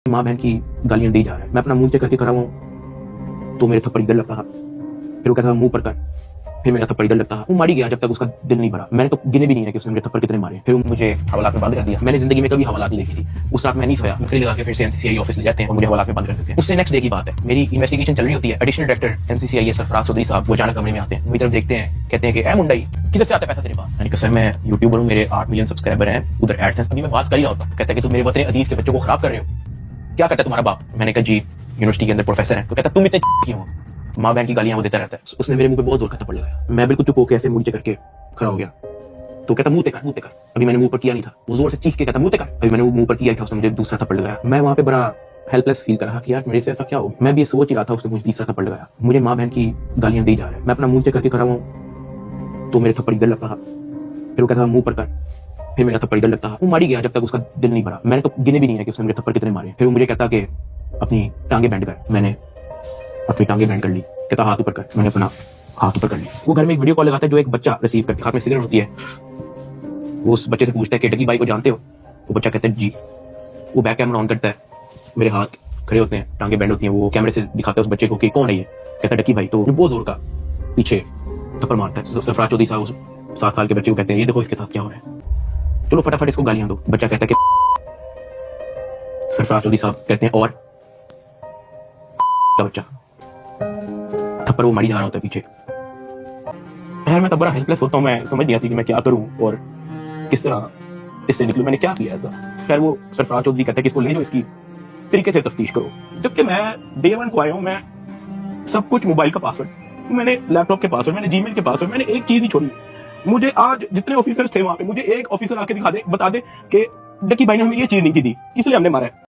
माँ बहन की गालियां दी जा रहा है। मैं अपना मुंह चेक करके खड़ा हूँ तो मेरे थप्पड़ इधर लगता है, फिर वो कहता है मुंह पर कर, फिर मेरा थप्पड़ इधर लगता है। वो मारी गया जब तक उसका दिल नहीं भरा। मैंने तो गिने भी नहीं है कि उसने मेरे थप्पड़ कितने मारे। फिर मुझे हवालात में बंद कर दिया। मैंने जिंदगी में कभी हवालात नहीं देखी थी। उस रात मैं नहीं सोया, नौकरी लगा के फिर से एनसीसीआई ऑफिस ले जाते हैं और मुझे हवालात में बंद कर देते हैं। उससे नेक्स्ट डे की बात है, मेरी इन्वेस्टिगेशन चल रही होती है। एडिशनल डायरेक्टर एनसीसीआई सरफराज चौधरी साहब वो अचानक कमरे में आते हैं, मेरी तरफ देखते हैं, कहते हैं कि ए मुंडाई किधर से आता है पैसा तेरे पास? मैंने कहा सर मैं यूट्यूबर हूँ, मेरे 8 मिलियन सब्सक्राइबर हैं, उधर एडसेंस अभी मैं बात कर ही रहा होता। कहता है कि तुम मेरे वतन अजीज के बच्चों को खराब कर रहे हो, क्या करता है तुम्हारा बाप? मैंने कहा जी यूनिवर्सिटी के अंदर प्रोफेसर है। तो कहता तुम इतने क्यों हो? माँ बहन की गालियां वो देता रहता है। उसने मेरे मुंह पे बहुत जोर का थप्पड़ लगाया। मैं बिल्कुल चुप होकर ऐसे मुंह नीचे करके खड़ा हो गया। तो कहता मुंह ते कर, मुंह ते कर। अभी मैंने मुंह पर किया नहीं था। वो जोर से चीख के कहता मुंह ते कर। अभी मैंने मुंह पर किया था, उसने मुझे दूसरा थप्पड़ लगाया। मैं वहां पे बड़ा हेल्पलेस फील कर रहा कि यार मेरे से ऐसा क्या हो। मैं भी सोच ही रहा था, उसने मुझे तीसरा थप्पड़ लगाया। मुझे माँ बहन की गालियां दी जा रहा है। मैं अपना मुंह चेक करके खड़ा हूँ तो मेरे थप्पड़ इधर लगता है, फिर वो कहता मुंह पर कर, फिर मेरा थप्पड़ इधर लगता है। वो मारी गया जब तक उसका दिल नहीं भरा। मैंने तो गिने भी नहीं है कि उसने मेरे थप्पड़ कितने मारे। फिर वो मुझे कहता कि अपनी टांगे बैंड कर। मैंने अपनी टांगे बैंड कर ली। कहता हाथ ऊपर कर। मैंने अपना हाथ ऊपर कर लिया। वो घर में एक वीडियो कॉल लगाता है जो एक बच्चा रिसीव करके, हाथ में सिगरेट होती है। वो उस बच्चे से पूछता है कि डकी भाई को जानते हो? वो बच्चा कहता है जी। वो बैक कैमरा ऑन करता है, मेरे हाथ खड़े होते हैं, टांगे बैंड होती हैं। वो कैमरे से दिखाता है उस बच्चे को कि कौन है ये। कहता है डकी भाई। तो बहुत जोर का पीछे थप्पड़ मारता है। सरफराज चौधरी साहब उस 7 साल के बच्चे को कहते हैं ये देखो इसके साथ क्या हो रहा है, चलो फटाफट इसको गालियां दो। बच्चा कहता है कि सरफराज चौधरी साहब कहते हैं और बच्चा थप्पड़ वो मारी जा रहा होता है पीछे। यार मैं तब बड़ा हेल्पलेस होता हूँ, मैं समझ नहीं आती कि मैं क्या करूं और किस तरह इससे निकलूं। मैंने क्या किया ऐसा? खैर वो सरफराज चौधरी कहता है कि इसको ले जाओ, इसकी तरीके से तफ्तीश करो। जबकि मैं डे 1 को आया हूं, मैं सब कुछ मोबाइल का पासवर्ड, मैंने लैपटॉप के पासवर्ड, मैंने जीमेल के पासवर्ड, मैंने एक चीज नहीं छोड़ी। मुझे आज जितने ऑफिसर्स थे वहां पे, मुझे एक ऑफिसर आके दिखा दे, बता दे कि डकी भाई ने हमें ये चीज नहीं की थी इसलिए हमने मारा है।